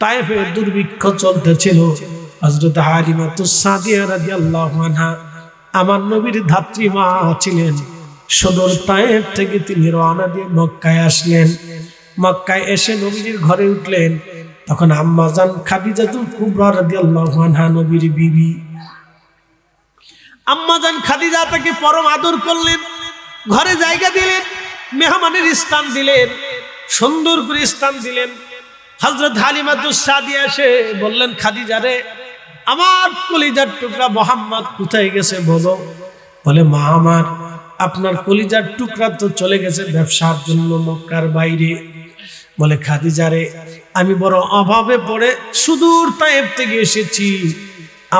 তায়েফে দুর্ভিক্ষ চলতেছিল। হযরত হালিমাতুস সাদিয়া রাদিয়াল্লাহু আনহা আমার নবীর ধাত্রী মা ছিলেন। সদর তায়েফ থেকে তিনি রওনা দিয়ে মক্কায় আসলেন। মক্কায় এসে নবীর ঘরে উঠলেন। তখন আম্মা জান খাদিজাতুল কুবরা রাদিয়াল্লাহু আনহা নবীর বিবি, আম্মা জান খাদিজা তাকে পরম আদর করলেন, ঘরে জায়গা দিলেন, মেহমানের স্থান দিলেন, সুন্দর করে স্থান দিলেন। হযরত হালিমাতুস সাদিয়া এসে বললেন, খাদিজা রে, আমার কলিজার টুকরা মোহাম্মদ কোথায় গেছে বলো। বলে, মা আমার, আপনার কলিজার টুকরা তো চলে গেছে ব্যবসার জন্য মক্কার বাইরে। বলে, খাদিজা রে, আমি বড় অভাবে পড়ে সুদূর তায়েফ থেকে এসেছি।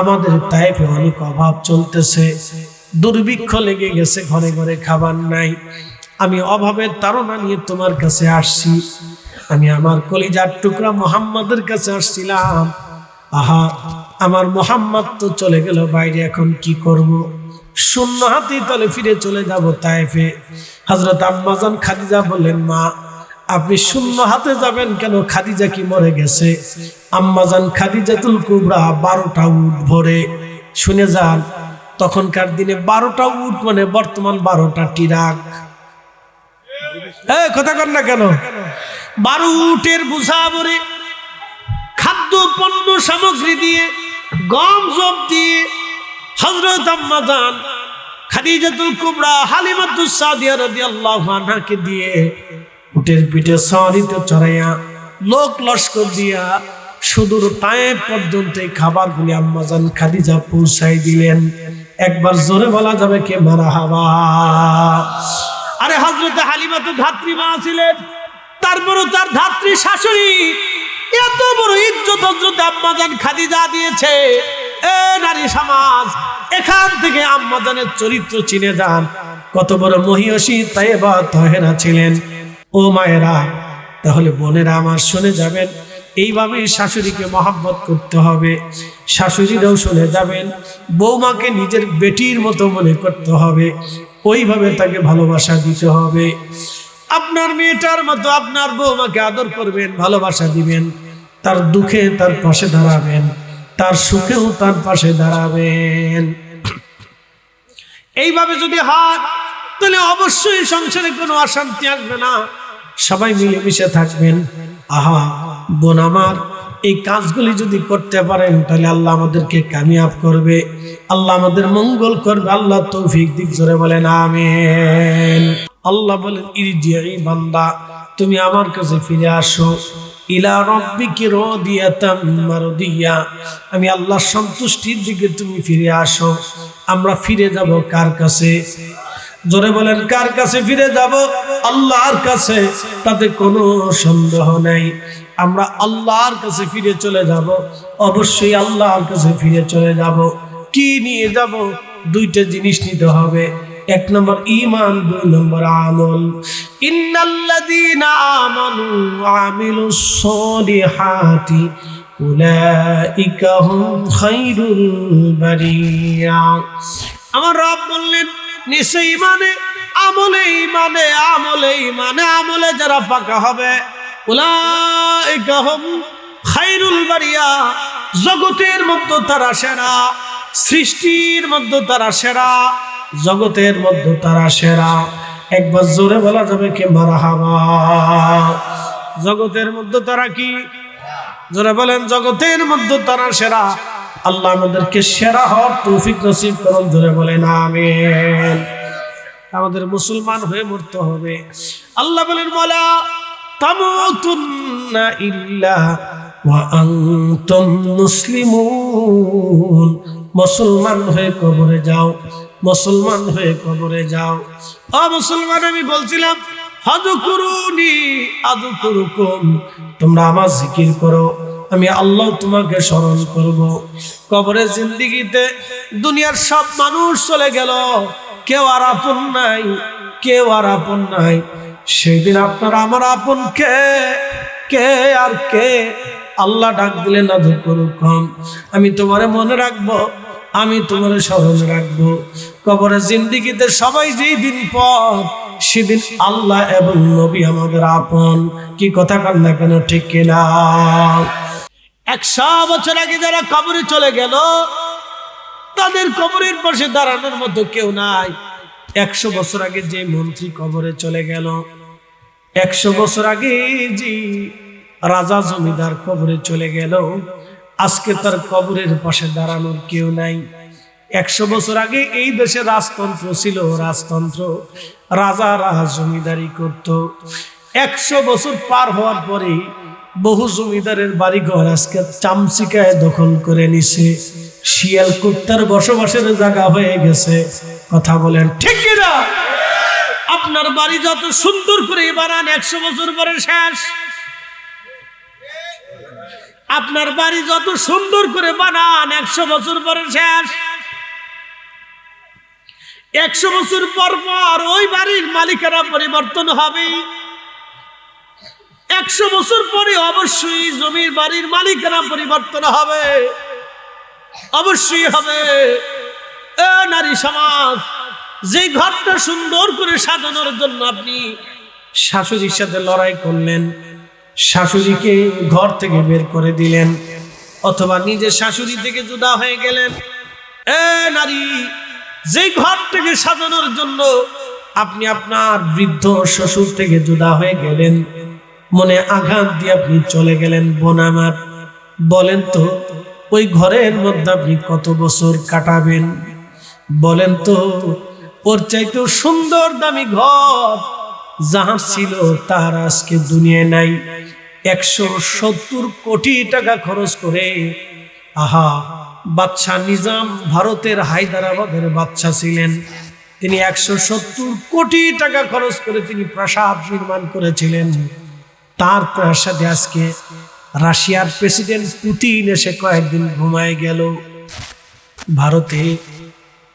আমাদের তায়েফে অনেক অভাব চলতেছে, দুর্ভিক্ষ লেগে গেছে, ঘরে ঘরে খাবার নাই। আমি অভাবের তাড়না নিয়ে তোমার কাছে আসছি। আমি আমার কলিজার টুকরা মোহাম্মদের কাছে আসছিলাম। আহা, আমার মোহাম্মদ তো চলে গেল বাইরে, এখন কি করব? শূন্য হাতে তলে ফিরে চলে যাব তায়েফে। হযরত আম্মা জান খাদিজা বললেন, মা, আপনি শূন্য হাতে যাবেন কেন? খাদিজা কি মরে গেছে? আম্মা জান খাদিজাতুল কুবরা 12টা উট ভরে, শুনে যান, তখনকার দিনে 12টা উট মানে বর্তমান 12টা ট্রাক। কথা কন না কেন? 12 উটের বোঝা ভরে খাদ্য পণ্য সামগ্রী দিয়ে, গম জব দিয়ে হযরত আম্মা জান খাদিজাতুল কুবরা হালিমাতুস সাদিয়া রাদিয়াল্লাহু আনহাকে দিয়ে উটের পিঠে সওয়ারিতে চড়াইয়া লোক লস্কর দিয়া সুদূর তায়েফ পর্যন্ত এই খাবারগুলি আম্মা জান খাদিজা পৌঁছাই দিলেন। একবার জোরে বলা যাবে কে মারহাবা? আরে হযরত হালিমা তো ধাত্রী মা ছিলেন, তারপরও তার ধাত্রী শাশুড়ি এত বড় ইজ্জত হযরত আম্মা জান খাদিজা দিয়েছে। এ নারী সমাজ, এখান থেকে আম্মা জানের চরিত্র চিনে যান, কত বড় মহিয়সী তায়েবা তাহেরা ছিলেন। ও মায়েরা, তাহলে বোনেরা আমার শুনে যাবেন, এইভাবেই শাশুড়িকে মহব্বত করতে হবে। শাশুড়িরাও শুনে যাবেন, বৌমাকে নিজের বেটির মতো মনে করতে হবে, ওইভাবে তাকে ভালোবাসা দিতে হবে। আপনার মেয়েটার মতো আপনার বৌমাকে আদর করবেন, ভালোবাসা দিবেন, তার দুঃখে তার পাশে দাঁড়াবেন, তার সুখেও তার পাশে দাঁড়াবেন। এইভাবে যদি হয় তাহলে অবশ্যই সংসারে কোনো অশান্তি আসবে না, সবাই মিলেমিশে থাকবেন। আহা বোন আমার, এই কাজগুলি যদি করতে পারেন তাহলে আল্লাহ আমাদেরকে কামিয়াব করবে, আল্লাহ আমাদের মঙ্গল করবে। আল্লাহ তৌফিক দিক, জোরে বলেন আমিন। আল্লাহ বলেন, ইরজিই বান্দা, তুমি আমার কাছে ফিরে আসো। ইলা রাব্বিকি রাদিয়াতাম মারদিয়া, আমি আল্লাহর সন্তুষ্টির দিকে তুমি ফিরে আসো। আমরা ফিরে যাব কার কাছে? জোরে বলেন, কার কাছে ফিরে যাব? আল্লাহর কাছে, তাতে কোনো সন্দেহ নাই। আমরা আল্লাহর কাছে ফিরে চলে যাব, অবশ্যই আল্লাহর কাছে ফিরে চলে যাব। কি নিয়ে যাব? দুইটা জিনিস নিতে হবে, 1 নম্বর ঈমান, 2 নম্বর আমল। ইন্নাল্লাযীনা আমানু ওয়া আমিলুস সলিহাতি উলাইকা হুম খায়রুল বারিয়া। আমার রব বললেন, নিশ্চয় ঈমানে আমলে, ঈমানে আমলে, ঈমানে আমলে যারা পাকা হবে, উলাইকা হুম খায়রুল বারিয়া, জগতের মধ্যে তারা সেরা, সৃষ্টির মধ্যে তারা সেরা, জগতের মধ্যে তারা সেরা। একবার জোরে বলা যাবে কে মারহাবা? জগতের মধ্যে তারা কি? জোরে বলেন, জগতের মধ্যে তারা সেরা। আল্লাহ আমাদেরকে সেরা হওয়ার তৌফিক নসিব করুন, জোরে বলেন আমিন। আমাদের মুসলমান হয়ে মরতে হবে। আল্লাহ বলেন, ওয়ালা তামুতুন্না ইল্লা ওয়া আনতুম মুসলিমুন। মুসলমান হয়ে কবরে যাও, মুসলমান হয়ে কবরে যাও। মুসলমান, আমি বলছিলাম ফাযকুরুনি আযকুরুকুম, তোমরা আমার জিকির করো, আমি আল্লাহ তোমাকে স্মরণ করব। কবরে জিন্দেগিতে দুনিয়ার সব মানুষ চলে গেল, কেউ আর আপন নাই, কেউ আর আপন নাই। সেই দিন আপনার আমার আপন কে? কে আর কে? আল্লাহ ডাক দিলেন, আযকুরুকুম, আমি তোমারে মনে রাখবো, আমি তোমার স্মরণ রাখবো। কবরে জিন্দেগিতে সবাই যেই দিন পর, সেদিন আল্লাহ এবং নবী আমাদের আপন। কি কথা কান না কেন, ঠিক কিনা? 100 বছর আগে যারা কবরে চলে গেল, তাদের কবরের পাশে দাঁড়ানোর মতো কেউ নাই। 100 বছর আগে যে মন্ত্রী কবরে চলে গেল, 100 বছর আগে যে রাজা জমিদার কবরে চলে গেল, আজকে তার কবরের পাশে দাঁড়ানোর কেউ নাই। 100 বছর আগে এই দেশে রাজতন্ত্র ছিল, রাজতন্ত্র, রাজারা জমিদারি করত। 100 বছর পার হওয়ার পরে বহু জমিদারের বাড়িঘর আজকে চামচিকায় দখল করে নিছে, শিয়াল কুত্তার বসবাসের জায়গা হয়ে গেছে। কথা বলেন ঠিক কিনা? আপনার বাড়ি যত সুন্দর করে বানান, 100 বছর পরে শেষ। আপনার বাড়ি যত সুন্দর করে বানান, 100 বছর পরে শেষ। 100 বছর পর পর ওই বাড়ির মালিকেরা পরিবর্তন হবে। 100 বছর পরে অবশ্যই জমির বাড়ির মালিকেরা পরিবর্তন হবে, অবশ্যই হবে। নারী সমাজ, যে ঘরটা সুন্দর করে সাজানোর জন্য আপনি শাশুড়ির সাথে লড়াই করলেন, শাশুড়িকে ঘর থেকে বের করে দিলেন, অথবা নিজে শাশুড়ি থেকে জুদা হয়ে গেলেন। নারী, যে ঘর থেকে সাজানোর জন্য আপনি আপনার বৃদ্ধ শ্বশুর থেকে জুদা হয়ে গেলেন, মনে আঘাত দিয়ে আপনি চলে গেলেন, বোন আমার, বলেন তো ওই ঘরের মধ্যে আপনি কত বছর কাটাবেন? বলেন তো, ওর চাইতেও সুন্দর দামি ঘর যাহা ছিল তার আজকে দুনিয়ায় নাই। 170 কোটি টাকা খরচ করে, আহা, বাদশাহ নিজাম ভারতের হায়দ্রাবাদের বাদশাহ ছিলেন, তিনি 170 কোটি টাকা খরচ করে তিনি প্রাসাদ নির্মাণ করেছিলেন। তার প্রাসাদে আজকে রাশিয়ার প্রেসিডেন্ট পুতিন এসে কয়েকদিন ঘুমায় গেল, ভারতে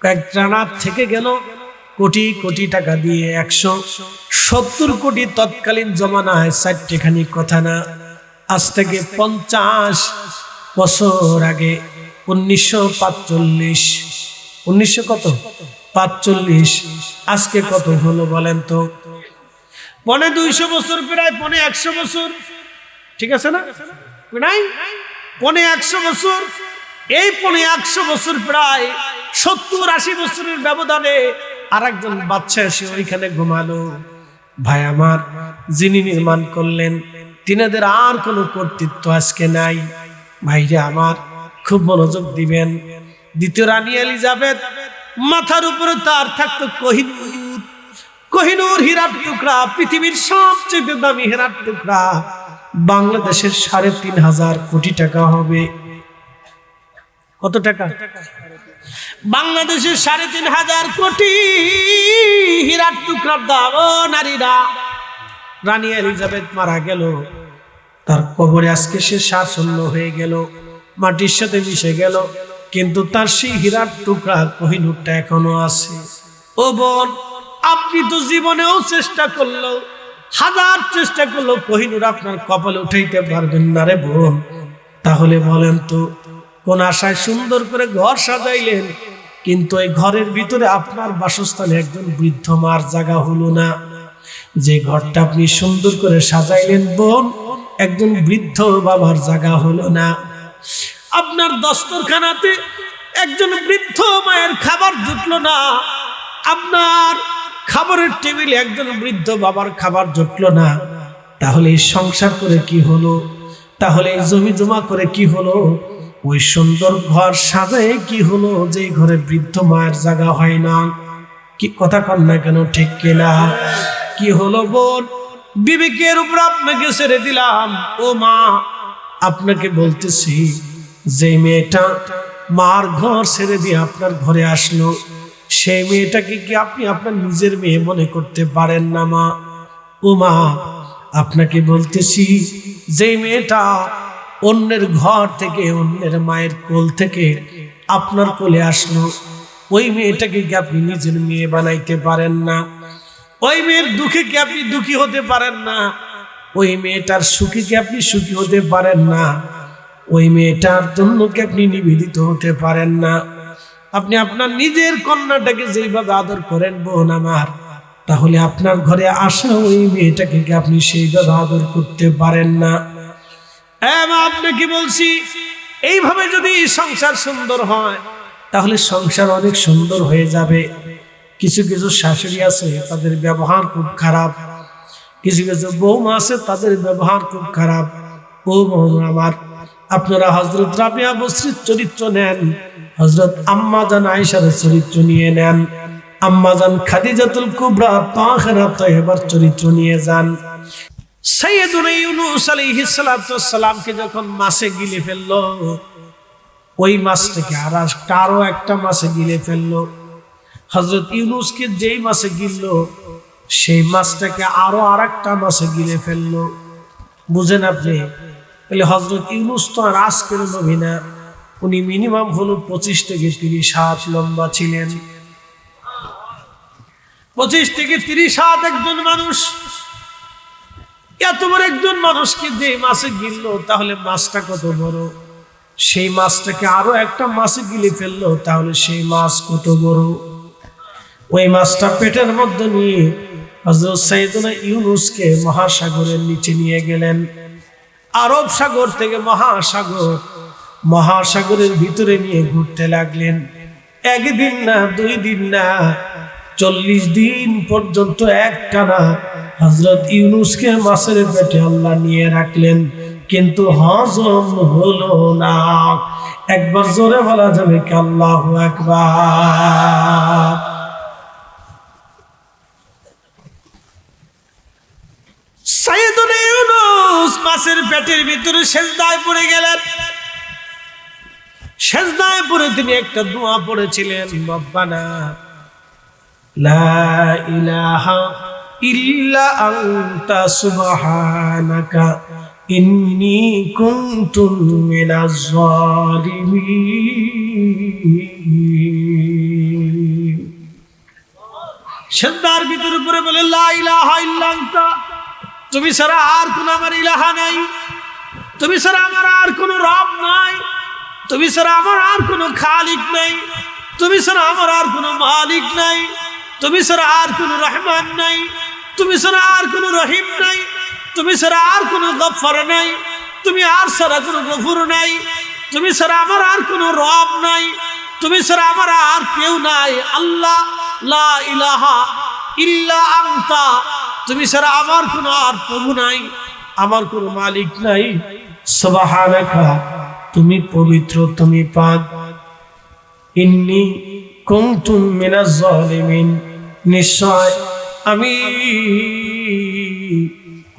কয়েক রাত থেকে গেল, কোটি কোটি টাকা দিয়ে। 170 কোটি তৎকালীন জমানায় 4টিখানি কথা না, আজ থেকে 50 বছর আগে 1945, 1945, আজকে কত হলো বলেন তো? 250 বছর, প্রায় 100 বছর, ঠিক আছে না? প্রায় 100 বছর। এই 100 বছর, প্রায় 70-80 বছরের ব্যবধানে আরেকজন বাচ্চা এসে ওইখানে ঘুমালো। ভাই আমার, যিনি নির্মাণ করলেন তিনাদের আর কোনো কর্তৃত্ব আজকে নাই। ভাইরে আমার, খুব মনোযোগ দিবেন। দ্বিতীয় রানী এলিজাবেথ, মাথার উপরে তার থাকতো কোহিনূর, কোহিনূর হীরার টুকরা, পৃথিবীর সবচেয়ে দামি হীরার টুকরা। বাংলাদেশের 3.5 কোটি টাকা হবে। কত টাকা? বাংলাদেশের 3.5 কোটি হীরার টুকরার দাম। ও নারীরা, রানী এলিজাবেথ মারা গেল, তার কবরে আজকে সে শাসন্য হয়ে গেল, মাটির সাথে মিশে গেল, কিন্তু তার সেই হীরার টুকরা কোহিনূরটা এখনো আছে। ও বোন, আপনি তো জীবনেও চেষ্টা করলো, 1000 চেষ্টা করলো, কোহিনূর আপনার কপালে উঠাইতে পারবেন না রে বোন। তাহলে বলেন তো, কোন আশায় সুন্দর করে ঘর সাজাইলেন, কিন্তু এই ঘরের ভিতরে আপনার বাসস্থানে একজন বৃদ্ধ মার জায়গা হলো না। যে ঘরটা আপনি সুন্দর করে সাজাইলেন বোন, একজন বৃদ্ধ বাবার জায়গা হলো না। আপনার দস্তরখানাতে একজন বৃদ্ধ মায়ের খাবার জুটলো না। আপনার খাবারের টেবিলে একজন বৃদ্ধ বাবার খাবার জুটলো না। তাহলে এই সংসার করে কি হলো? তাহলে এই জমি জমা করে কি হলো? ওই সুন্দর ঘর সাজায় কি হলো যে ঘরে বৃদ্ধ মায়ের জায়গা হয় না? কি কথা কন না কেন, ঠিক কিনা? কি হলো বোন? বিবেকের উপর আপনাকে ছেড়ে দিলাম। ও মা, আপনাকে বলতেছি, যে মেয়েটা মার ঘর ছেড়ে দিয়ে আপনার ঘরে আসলো, সেই মেয়েটাকে কি আপনি আপনার নিজের মেয়ে মনে করতে পারেন না মা? ও মা, আপনাকে বলতেছি, যে মেয়েটা অন্যের ঘর থেকে, অন্যের মায়ের কোল থেকে আপনার কোলে আসলো, ওই মেয়েটাকে কি আপনি নিজের মেয়ে বানাইতে পারেন না? ওই মেয়ের দুঃখে কি আপনি দুঃখী হতে পারেন না? ওই মেয়েটার সুখে কি আপনি সুখী হতে পারেন না? ওই মেয়েটার জন্য কি আপনি নিবেদিত হতে পারেন না? আপনি আপনার নিজের কন্যাটাকে যেইভাবে আদর করেন বোন আমার, তাহলে আপনার ঘরে আসা ওই মেয়েটাকে কি আপনি সেইভাবে আদর করতে পারেন না? মা আপনাকে বলছি, এইভাবে যদি সংসার সুন্দর হয় তাহলে সংসার অনেক সুন্দর হয়ে যাবে। কিছু কিছু শাশুড়ি আছে তাদের ব্যবহার খুব খারাপ, কিছু কিছু বৌমা আছে তাদের ব্যবহার খুব খারাপ। ও বোন আমার, আপনারা হযরত রাবিয়া বসরির চরিত্র নেন, হযরত আম্মা জান আয়েশার চরিত্র নিয়ে নেন, আম্মা জান খাদিজাতুল কুবরা তাহেরা তয়্যিবার চরিত্র নিয়ে যান। সাইয়েদুনা ইউনূস আলাইহিস সালাতু ওয়াস সালামকে যখন মাছে গিলে ফেললো, ওই মাছটাকে আরো একটা মাছে গিলে ফেললো। হযরত ইউনূসকে যেই মাছে গিললো, সেই মাছটাকে আরো আরেকটা মাছে গিলে ফেললো। বুঝেন আপনি? তাহলে হযরত ইউনূস তো আর আজকের নবী না, উনি মিনিমাম হলো 25 থেকে 30 হাত লম্বা ছিলেন। 25 থেকে 30 হাত একজন মানুষ, এত বড় একজন মানুষকে যে মাছে গিললো, তাহলে মাছটা কত বড়। সেই মাছটাকে আরো একটা মাছে গিলে ফেললো, তাহলে সেই মাছ কত বড়। ওই মাছটা পেটের মধ্যে নিয়ে হযরত সাইয়েদুনা ইউনূসকে মহাসাগরের নিচে নিয়ে গেলেন। আরব সাগর থেকে মহাসাগরের ভিতরে নিয়ে ঘুরতে লাগলেন। একদিন না, 2 দিন না, 40 দিন পর্যন্ত একটানা হযরত ইউনূসকে মাছের পেটে আল্লাহ নিয়ে রাখলেন, কিন্তু হজম হলো না। একবার জোরে বলা যাবে কি আল্লাহু আকবার। সাইয়েদুনা ইউনূস মাছের পেটের ভিতরে সেজদায় পড়ে গেলেন। সেজদায় পড়ে তিনি একটা দোয়া পড়েছিলেন, রব্বানা লা ইলাহা ইল্লা আনতা সুবহানাকা ইন্নী কুনতু মিনাজ জালিমিন। সেজদার ভিতরে পড়ে বলে লা ইলাহা ইল্লা আনতা, তুমি ছাড়া আর কোন আমার ইলাহা নাই, তুমি ছাড়া আমার আর কোন রব নাই, তুমি ছাড়া আমার আর কোন খালিক নাই, তুমি ছাড়া আমার আর কোন মালিক নাই, তুমি ছাড়া আর কোন রহমান নাই, তুমি ছাড়া আর কোন রহিম নাই, তুমি ছাড়া আর কোন গফফার নাই, তুমি আর ছাড়া কোন গফুর নাই, তুমি ছাড়া আমার আর কোন রব নাই, তুমি ছাড়া আমার আর কেউ নাই। আল্লাহ লা ইলাহা ইল্লা আনতা, তুমি ছাড়া আমার কোন আর প্রভু নাই, আমার কোন মালিক নাই। সুবহানাকা, তুমি পবিত্র, তুমি পাক। ইন্নী কুনতু মিনাজ জালিমিন, নিশ্চয় আমি,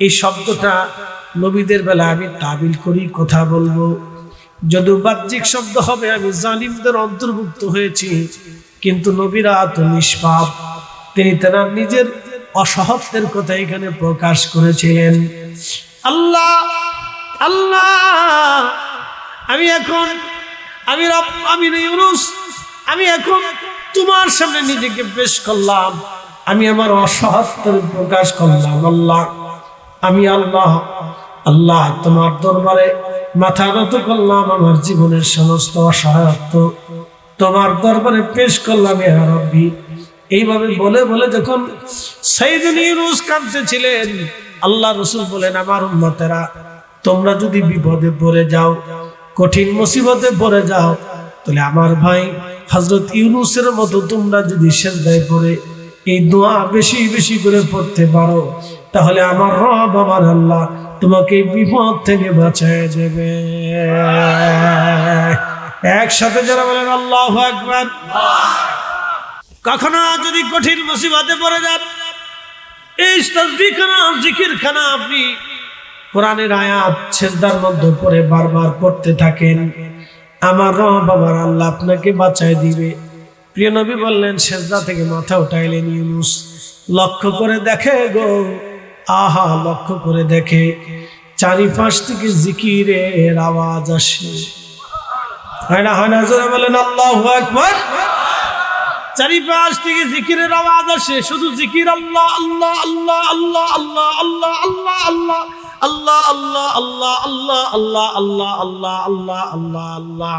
এই শব্দটা নবীদের বেলা আমি তাবিল করি, কথা বলবো, যদিও বাহ্যিক শব্দ হবে আমি জালিমদের অন্তর্ভুক্ত হয়েছি, কিন্তু নবীরা তো নিষ্পাপ, তিনি তার নিজের অসহত্বের কথা এখানে প্রকাশ করেছিলেন। আল্লাহ আল্লাহ, আমি ইউনূস, আমি এখন তোমার সামনে নিজেকে পেশ করলাম, আমি আমার অসহত্বের প্রকাশ করলাম। আল্লাহ, আমি আল্লাহ তোমার দরবারে মাথা নত করলাম, আমার জীবনের সমস্ত অসহায়ত্ব তোমার দরবারে পেশ করলাম ইয়া রাব্বি। এইভাবে বলে বলে যখন সাইয়েদুনা ইউনূস কাঁদতেছিলেন, আল্লাহ রাসূল বলেন, আমার উম্মতেরা, তোমরা যদি বিপদে পড়ে যাও, কঠিন মুসিবতে পড়ে যাও, তাহলে আমার ভাই হযরত ইউনূসের মতো তোমরা যদি সিজদায় পড়ে এই দোয়া বেশি বেশি করে পড়তে পারো, তাহলে আমার রব, আমার আল্লাহ তোমাকে বিপদ থেকে বাঁচিয়ে দেবে। একসাথে যারা বলেন আল্লাহু আকবার। কখনো যদি কঠিন মুসিবতে পড়ে যান, এই তাসবিহখানা, জিকিরখানা আপনি কোরআনের আয়াত সিজদার মধ্যে পড়ে বারবার পড়তে থাকেন, আমার রব, আমার আল্লাহ আপনাকে বাঁচায় দিবে। প্রিয় নবী বললেন, সিজদা থেকে মাথা উঠাইলেন ইউনূস, লক্ষ্য করে দেখে গো, আহা, লক্ষ্য করে দেখে চারিপাশ থেকে জিকিরের আওয়াজ আসে। হয় না জোরে বলেন আল্লাহু আকবার। চারিপাশ থেকে জিকিরের আওয়াজ আসে, শুধু জিকির, আল্লাহ আল্লাহ আল্লাহ আল্লাহ আল্লাহ আল্লাহ আল্লাহ আল্লাহ আল্লাহ আল্লাহ আল্লাহ আল্লাহ আল্লাহ আল্লাহ আল্লাহ আল্লাহ আল্লাহ।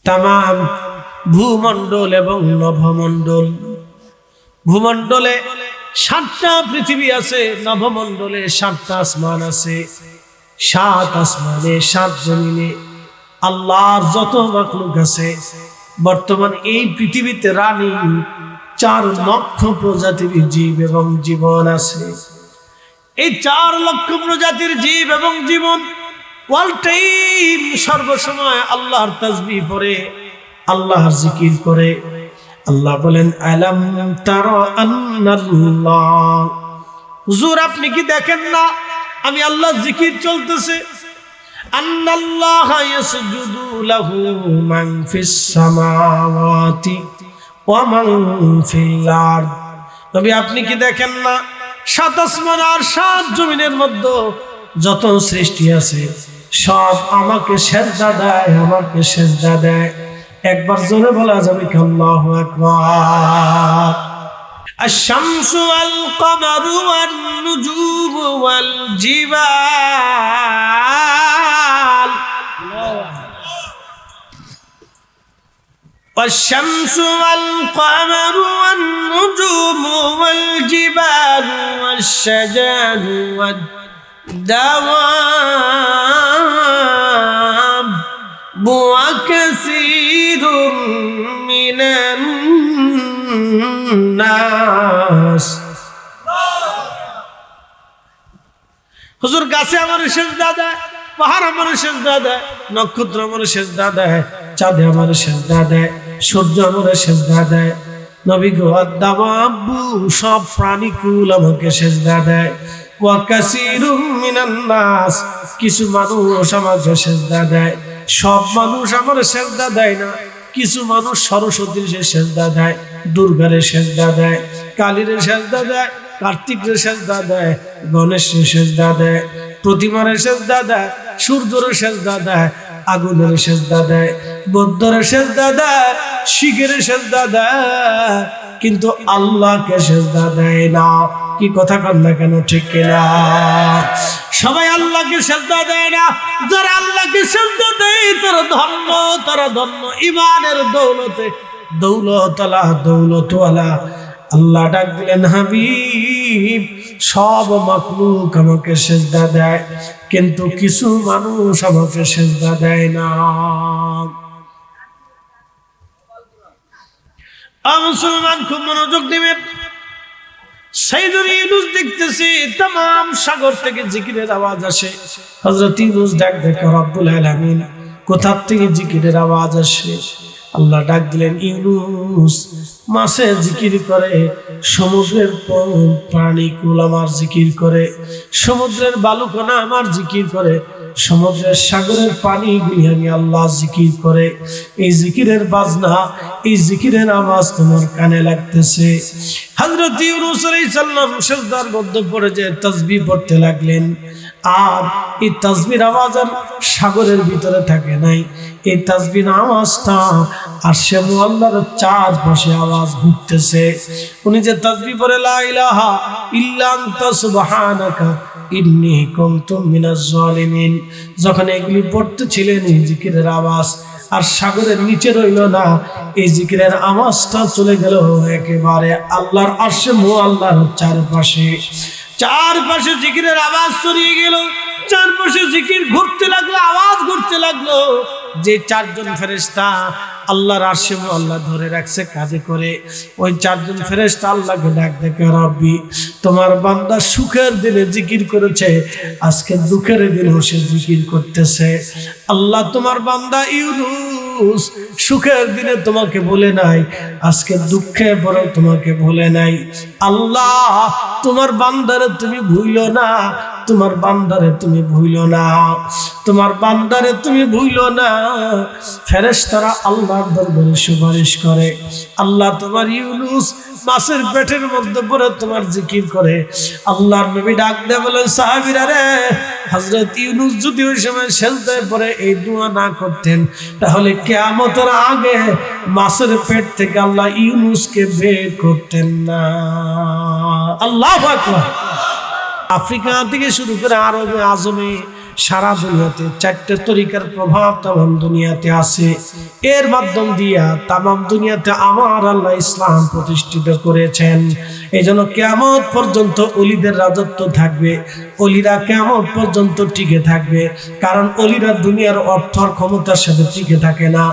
তামাম ভূমণ্ডল এবং নভমণ্ডল, ভূমণ্ডলে 7টা পৃথিবী আছে, নভমণ্ডলে 7টা আসমান আছে। সাত আসমানে সাত জমিনে আল্লাহর যত মাখলুক আছে, বর্তমান এই পৃথিবীতে রানী 4 লক্ষ প্রজাতির জীব এবং জীবন আছে। এই 4 লক্ষ প্রজাতির জীব এবং জীবন অল টাইম সর্বসময় আল্লাহর তাসবিহ পড়ে, আল্লাহর জিকির করে। আল্লাহ বলেন আলাম তারা আন্নাল্লাহ, হুজুর আপনি কি দেখেন না আমি আল্লাহর জিকির চলতেছে। আন্নাল্লাহ ইয়াসজুদু লাহু মান ফিস সামাওয়াতি ওয়া মান ফিল আরদ, নবী আপনি কি দেখেন না 7 আসমান আর 7 জমিনের মধ্যে যত সৃষ্টি আছে সব আমাকে সিজদা দেয়, আমাকে সিজদা দেয়। একবার জোরে বলা যাবে কি আল্লাহু আকবার। আশ-শামসু ওয়াল কমারু ওয়ান নুজুমু ওয়াল জিবাল, والشمس والقمر والنجوم والجبال والشجر والدواب وكثير من الناس। হুজুর গাছে আমার সিজদা দেয়, পাহাড় আমার সিজদা দেয়, নক্ষত্র আমার সিজদা দেয়, চাঁদে আমার সিজদা দেয়, সূর্য আমার সিজদা দেয়। নবী গো আদাবাবু সব প্রাণীকুল আমাকে সিজদা দেয়। ওয়া কাসীরুম মিনান নাস, কিছু মানুষ আমাকে সিজদা দেয়। সব মানুষ আমার সিজদা দেয় না, কিছু মানুষ সরস্বতীর সিজদা দেয়, দুর্গার সিজদা দেয়, কালীর সিজদা দেয়, কার্তিকের সিজদা দেয়, গণেশের সিজদা দেয়, প্রতিমার সিজদা দেয়, সূর্যের সিজদা দেয়, আগুনের সিজদা দেয়, বৌদ্ধের সিজদা দেয়, শিখের সিজদা দেয়, কিন্তু আল্লাহকে সিজদা দেয় না। কি কথা কন না কেন, ঠিক কিনা? সবাই আল্লাহকে সিজদা দেয় না। যারা আল্লাহকে সিজদা দেয় তারা ধন্য, তারা ধন্য। ইমানের দৌলতে দৌলতওয়ালা আল্লাহ ডাক দিলেন হাবিব সব মাখলুক আমাকে সিজদা দেয়, কিন্তু কিছু মানুষ আমাকে সিজদা দেয় না। মুসলমান খুব মনোযোগ দিবেন। সাইয়েদুল ইউনূস দেখতেছি तमाम সাগর থেকে জিকিরের আওয়াজ আসে। হযরত ইউনূস ডাক দেখে রব্বুল আলামিন কোথা থেকে জিকিরের আওয়াজ আসে। আল্লাহ ডাক দিলেন ইউনূস মাছে জিকির করে, সমুদ্রের প্রাণীকুল আমার জিকির করে, সমুদ্রের বালুকণা আমার জিকির করে, সমুদ্রের সাগরের পানিগুলি আমি আল্লাহ জিকির করে। এই জিকিরের বাজনা, এই জিকিরের আওয়াজ তোমার কানে লাগতেছে। হযরত ইউনূস আলাইহিস সালাম সিজদার মধ্যে পড়ে যে তাসবিহ পড়তে লাগলেন। আর এই তাসবিহর আওয়াজ আর সাগরের ভিতরে থাকে নাই, এই তাসবিহর আওয়াজটা আরশে মুআল্লার চারপাশে আওয়াজ ঘুরতেছে। উনি যে তাসবিহ পড়ে লা ইলাহা ইল্লা আনতা সুবহানাকা ইন্নী কুনতু মিনাজ জালিমিন, যখন এগুলি পড়তেছিলেন এই জিকিরের আওয়াজ আর সাগরের নিচে রইল না, এই জিকিরের আওয়াজটা চলে গেল একেবারে আল্লাহর আরশে মুআল্লার চারপাশে। চারপাশে জিকিরের আওয়াজ ছড়িয়ে গেল, চারপাশে জিকির ঘুরতে লাগলো, আওয়াজ ঘুরতে লাগলো। যে 4 জন ফেরেশতা আল্লাহর আরশে মুআল্লা ধরে রাখছে কাজে করে, ওই 4 জন ফেরেশতা আল্লাহকে ডাক দেখে রব্বি তোমার বান্দা সুখের দিনে জিকির করেছে, আজকে দুঃখের দিনেও সে জিকির করতেছে। আল্লাহ তোমার বান্দা ইউনূস সুখের দিনে তোমাকে ভুলে নাই, আজকে দুঃখে পড়ে তোমাকে ভুলে নাই। আল্লাহ তোমার বান্দারে তুমি ভুইলো না, তোমার বান্দারে তুমি ভুইলো না, তোমার বান্দারে তুমি ভুইলো না। ফেরেশতারা আল্লাহর দরবারে সুপারিশ করে, আল্লাহ তোমার ইউনূস মাছের পেটের মধ্যে পড়ে তোমার জিকির করে। আল্লাহর নবী ডাক দিয়ে বলেন সাহাবীরা রে, হযরত ইউনূস যদি ওই সময় সিজদায় পড়ে এই দোয়া না করতেন, তাহলে কিয়ামতের আগে মাছের পেট থেকে আল্লাহ ইউনূসকে বের করতেন না। আল্লাহু আকবার। আফ্রিকা থেকে শুরু করে আরবে আজমে সারা দুনিয়াতে 4টে তরিকার প্রভাব তাম দুনিয়াতে আছে। এর মাধ্যম দিয়া তাম দুনিয়াতে আমার আল্লাহ ইসলাম প্রতিষ্ঠিত করেছেন। এই জন্য কিয়ামত পর্যন্ত ওলিদের রাজত্ব থাকবে, ওলিরা কিয়ামত পর্যন্ত টিকে থাকবে। কারণ ওলিরা দুনিয়ার অর্থর ক্ষমতার সাথে টিকে থাকে না,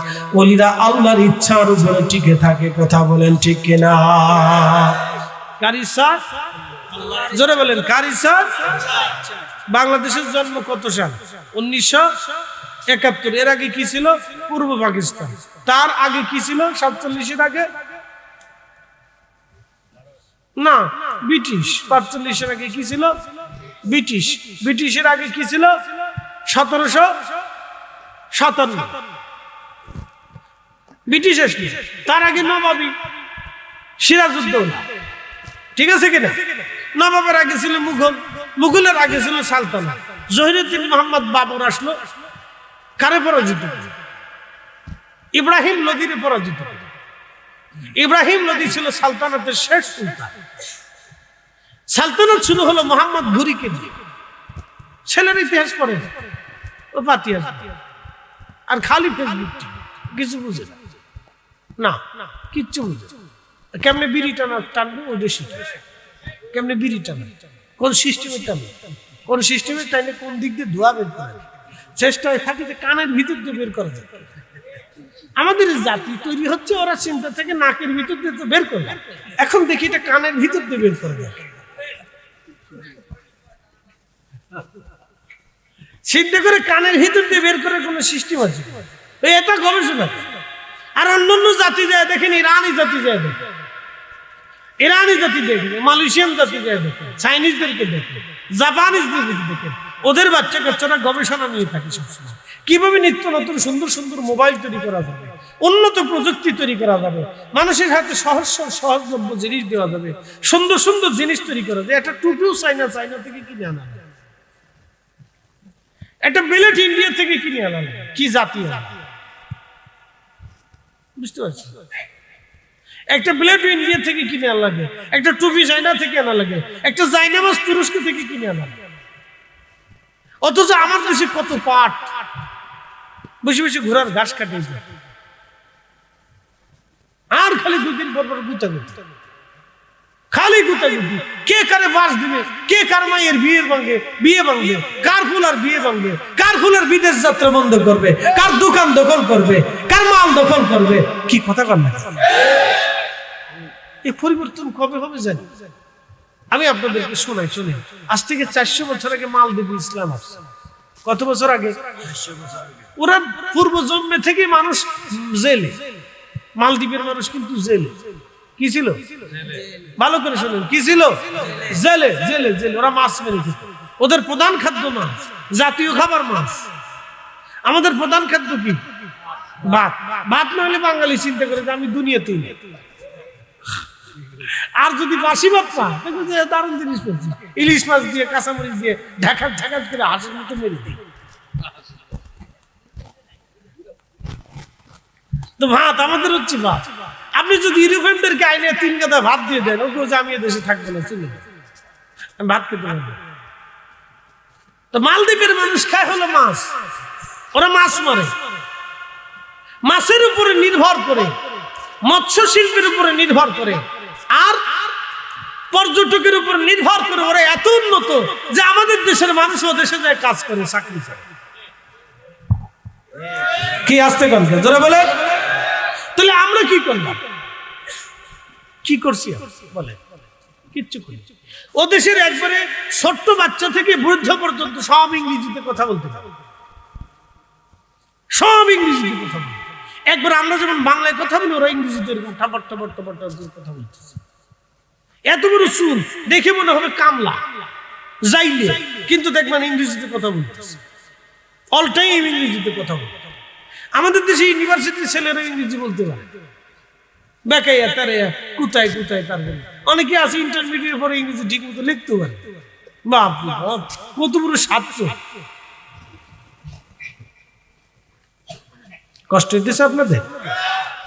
ওলিরা আল্লাহর ইচ্ছার উপরে টিকে থাকে। কথা বলেন ঠিক কিনা? কার ইচ্ছা? জোরে বলেন, কার ইচ্ছা? বাংলাদেশের জন্ম কত সাল? 1971। এর আগে কি ছিল? পূর্ব পাকিস্তান। তার আগে কি ছিল? 47-এর আগে না, ব্রিটিশ। 45-এর আগে কি ছিল? ব্রিটিশ। ব্রিটিশের আগে কি ছিল? 1757। ব্রিটিশ আসলে তার আগে নবাবী সিরাজউদ্দৌলা। ঠিক আছে কিনা? নবাবের আগে ছিল মুঘল, মুঘলের আগে ছিল সালতানাত। জহিরুদ্দিন মোহাম্মদ বাবর আসলো, কারে পরাজিত? ইব্রাহিম লোদিরে পরাজিত। ইব্রাহিম লোদি ছিল সালতানাতের শেষ সুলতান। সালতানাত শুরু হলো মোহাম্মদ ঘুরিকে দিয়ে। ছেলের ইতিহাস পড়ে ও পাতি আসবে আর খালি ফেসবুক, কিছু বুঝে না, কিচ্ছু বুঝে। কেমনে বিড়ি টানা টানবে ওদের শিখে, কেমনে বিড়ি টানা, কোন সিস্টেমে টানবে, কোন সিস্টেমে টাইলে কোন দিক দিয়ে ধোয়া বের করে। চেষ্টায় থাকি যে কানের ভিতর দিয়ে বের করা যায়। আমাদের জাতি তৈরি হচ্ছে, ওরা চিন্তা থেকে নাকের ভিতর দিয়ে তো বের করবে, এখন দেখি এটা কানের ভিতর দিয়ে বের করে দেয়। চিন্তা করে কানের ভিতর দিয়ে বের করে কোন সিস্টেম আছে? এটা গবেষণা। আর অন্যান্য জাতি যায় দেখেন, ইরানি জাতি যায় দেখে, ইরানি জাতি দেখে, মালয়েশিয়ান জাতি যায় দেখে, চাইনিজদেরকে দেখে, জাপানিজদেরকে দেখে। ওদের বাচ্চা কাচ্চারা গবেষণা নিয়ে থাকে সবসময়, কিভাবে নিত্য নতুন সুন্দর সুন্দর মোবাইল তৈরি করা যাবে, উন্নত প্রযুক্তি তৈরি করা যাবে, মানুষের হাতে সহজলভ্য জিনিস দেওয়া যাবে, সুন্দর সুন্দর জিনিস তৈরি করা যাবে। একটা টুপিও চাইনা থেকে কিনে আনা, একটা বিলেট ইন্ডিয়া থেকে কিনে আনা। কি জাতি বুঝতে পারছি? একটা প্লেট ইন্ডিয়া থেকে কিনে আনা লাগে, একটা টুপি চায়না থেকে আনা লাগে, একটা জায়নামাজ তুরস্ক থেকে কিনে আনা লাগে। অথচ আমার দেশে কত পাট বসে বসে ঘোড়ার ঘাস কাটে, আর খালি দুদিন পর পর গুতাগুতি, খালি গুতাগুতি। কে কারে বাস দিবে, কে কার মায়ের বিয়ে ভাঙবে, কার ফুলার বিয়ে ভাঙবে, কার ফুলার বিদেশ যাত্রা বন্ধ করবে, কার দোকান দখল করবে, কার মাল দখল করবে। কি কথা কর না? এই পরিবর্তন কবে হবে জানি? আমি আপনাদেরকে শোনাই, শুনে আজ থেকে 400 বছর আগে মালদ্বীপে ইসলাম আসছে। কত বছর আগে? ওরা পূর্ব জন্মে থেকে মানুষ জেলে। মালদ্বীপের মানুষ কিন্তু জেলে। কি ছিল? ভালো করে শুনুন, কি ছিল? জেলে। জেলে জেলে ওরা মাছ মেরে খেত। ওদের প্রধান খাদ্য মাছ, জাতীয় খাবার মাছ। আমাদের প্রধান খাদ্য কি? ভাত। ভাত না হলে বাঙালি চিন্তা করে যে আমি দুনিয়াতেই নেই। আর যদি বাসি ভাত পা, দারুণ জিনিস করছি, ইলিশ মাছ দিয়ে কাঁচামরিচ দিয়ে ঢাকা ঢাকা করে হাঁসের মতো মেরে দিই। তো ভাত আমাদের হচ্ছে ভাত। আপনি যদি ইউরোপিয়ানদেরকে আইনে 3 গাদা ভাত দিয়ে দেন, ওকে যে আমি দেশে থাকবো না, চলে আমি ভাত খেতে পারবো। তো মালদ্বীপের মানুষ খায় হলো মাছ। ওরা মাছ মারে, মাছের উপরে নির্ভর করে, মৎস্য শিল্পের উপরে নির্ভর করে, আর পর্যটকের উপর নির্ভর করে। ওরা এত উন্নত যে আমাদের দেশের মানুষ ও দেশে যায় কাজ করে, চাকরি করে। কি আসতে কম জোরে বলে? তাহলে আমরা কি করলাম? কি করছি বলে? কিচ্ছু করি। ও দেশের একবারে ছোট্ট বাচ্চা থেকে বৃদ্ধ পর্যন্ত সব ইংরেজিতে কথা বলতে পারে, সব ইংরেজিতে কথা বলে। একবার আমরা যেমন বাংলায় কথা বলি, ওরা ইংরেজিতে এরকম টাপার টাপার টাপার কথা বলতেছে। এত বড় চুল দেখে মনে হবে কামলা যাইলে, কিন্তু দেখবেন ইংরেজিতে কথা বলতেছে, অল টাইম ইংরেজিতে কথা বলতে। আমাদের দেশে ইউনিভার্সিটির ছেলেরা ইংরেজি বলতে পারে, বেকাইয়া তারাইয়া কোথায় কোথায় তার বলে। অনেকে আছে ইন্টারমিডিয়েট পরে ইংরেজি ঠিক মতো লিখতে পারে। বাপ কত বড় ছাত্র! কষ্ট হইতেছে আপনাদের?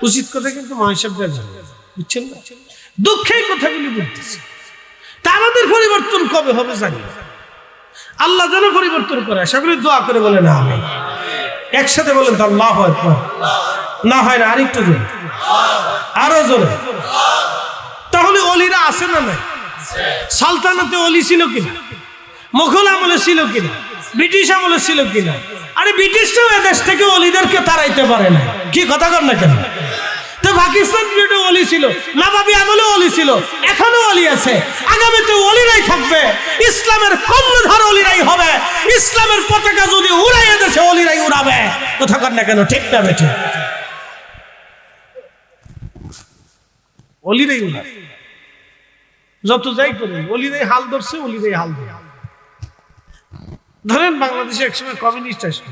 উচিত কথা কিন্তু মহাসাবদের জানে, বুঝছেন না? দুঃখের কথাগুলি বলতেছে। তা আমাদের পরিবর্তন কবে হবে জানি? আল্লাহ যেন পরিবর্তন করে। সকলে দোয়া করে বলেন আমিন। একসাথে বলেন তো আল্লাহু আকবার। না হয় না, আরেকটু জোরে, আরো জোরে। তাহলে অলিরা আছে না নাই? সালতানাতে অলি ছিল কিনা? মুঘল আমলে ছিল কিনা? ব্রিটিশ আমলে ছিল কিনা? আরে ব্রিটিশরাও এদেশ থেকে অলিদেরকে তাড়াইতে পারে না। কি কথা কর না কেন? তো পাকিস্তান পিরিয়ডে অলি ছিল, নবাবী আমলে অলি ছিল, এখনো অলি আছে, আগামীতে অলিরাই থাকবে। ইসলামের কর্ণধার অলিরাই হবে। ইসলামের পতাকা যদি উড়াই এদেশে অলিরাই উড়াবে। কথা কর না কেন? ঠিক না বেঠিক? অলিরাই উড়াবে, যত যাই করুন অলিরাই হাল ধরছে, অলিরাই হাল ধরে। ধরেন বাংলাদেশে একসময় কমিউনিস্ট আসবে,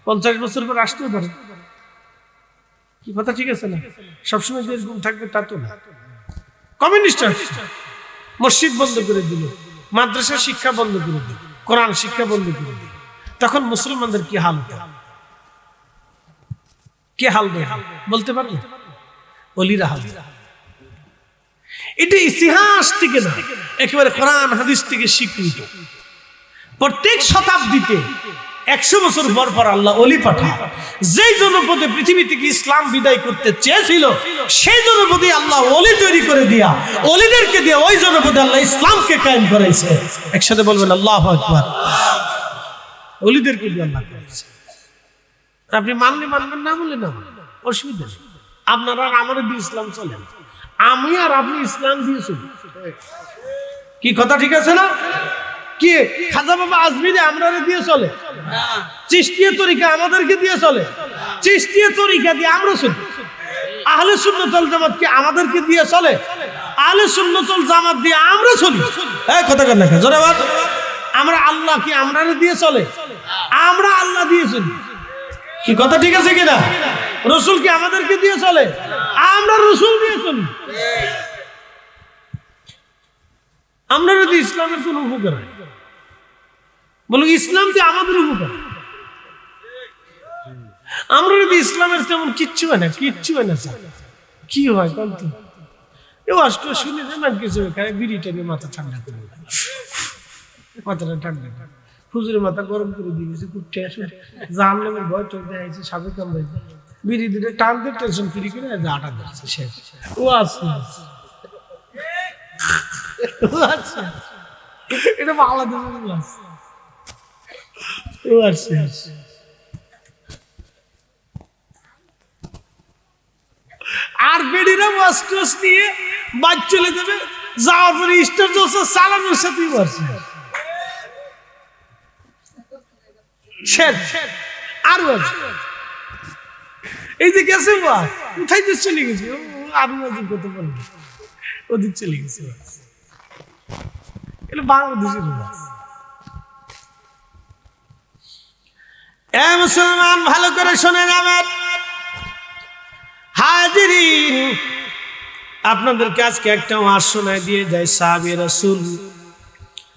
50 বছর পর আসতেও পারে। কি কথা ঠিক আছে না? সবসময় দেশ গুম থাকবে তা তো না। কমিউনিস্ট মসজিদ বন্ধ করে দিল, মাদ্রাসা শিক্ষা বন্ধ করে দিল, কোরআন শিক্ষা বন্ধ করে দিল, তখন মুসলমানদের কি হাল হতো? কি হাল বলতে পারবে? অলিরা হাল। এটা ইতিহাস থেকে না, একেবারে কোরআন হাদিস থেকে স্বীকৃত। প্রত্যেক শতাব্দীতে 100 বছর পর পর আল্লাহ অলি পাঠায়। যেই জনপদে পৃথিবী থেকে ইসলাম বিদায় করতে চেয়েছিল, সেই জনপদে আল্লাহ অলি তৈরি করে দিয়া, অলিদেরকে দিয়ে ওই জনপদে আল্লাহ ইসলামকে কায়েম করেছে। একসাথে বলবেন আল্লাহু আকবার। অলিদেরকে দিয়ে আল্লাহ করেছে। আপনি মানলে মানবেন, না বললে না, অসুবিধা নেই। আপনারা আমার দিয়ে ইসলাম চলেন, আমি আর আপনি ইসলাম দিয়ে চলি। কি কথা ঠিক আছে না? কি খাজা বাবা আজমিরে আমরা দিয়ে চলে? চিশতিয়া তরিকা আমাদেরকে দিয়ে চলে। চিশতিয়া তরিকা দিয়ে আমরা চলি। আহলে সুন্নাত ওয়াল জামাত কি আমাদেরকে দিয়ে চলে? আহলে সুন্নাত ওয়াল জামাত দিয়ে আমরা চলি। এই কথা কেন না? জোরে বল। আমরা আল্লাহ কি আমরা দিয়ে চলে? আমরা আল্লাহ দিয়ে চলি। কি কথা ঠিক আছে কিনা? রাসূল কি আমাদেরকে দিয়ে চলে? আমরা রাসূল দিয়ে চলি। আমরা যদি ইসলামের কোন উপকার হয়, বলুন ইসলাম দিয়ে আমাদের উপকার। আমরা যদি ইসলামের তেমন কিচ্ছু হয় না, কিচ্ছু হয় না, কি হয় বলতো? এ অষ্ট শুনে দেন কিছু, বিড়িটা নিয়ে মাথা ঠান্ডা করে, মাথাটা ঠান্ডা, হুজুরের মাথা গরম করে দিয়েছে, কুটে আসে জাহান্নামের ভয় চলতে দেখাইছে, সাপে কামড়াইছে, বিড়ি দিলে টান দিয়ে টেনশন ফ্রি করে আটা দিচ্ছে শেষ। ও আছে, এটা বাংলাদেশ। আর বেডিরা মাস্টার্স নিয়ে বাদ চলে যাবে, যাওয়ার পরে স্টার জলসা চালানোর সাথেই পারছে। আর এই যে গেছে কোথায় যে চলে গেছে, আরো মজুর করতে পারবে, ওদিক চলে গেছে। এটা বাংলাদেশের মুসলমান, ভালো করে শুনে যাবেন। হাজিরিন, আপনাদেরকে আজকে একটা ওয়াজ শোনায় দিয়ে যায়। সাহাবী রাসূল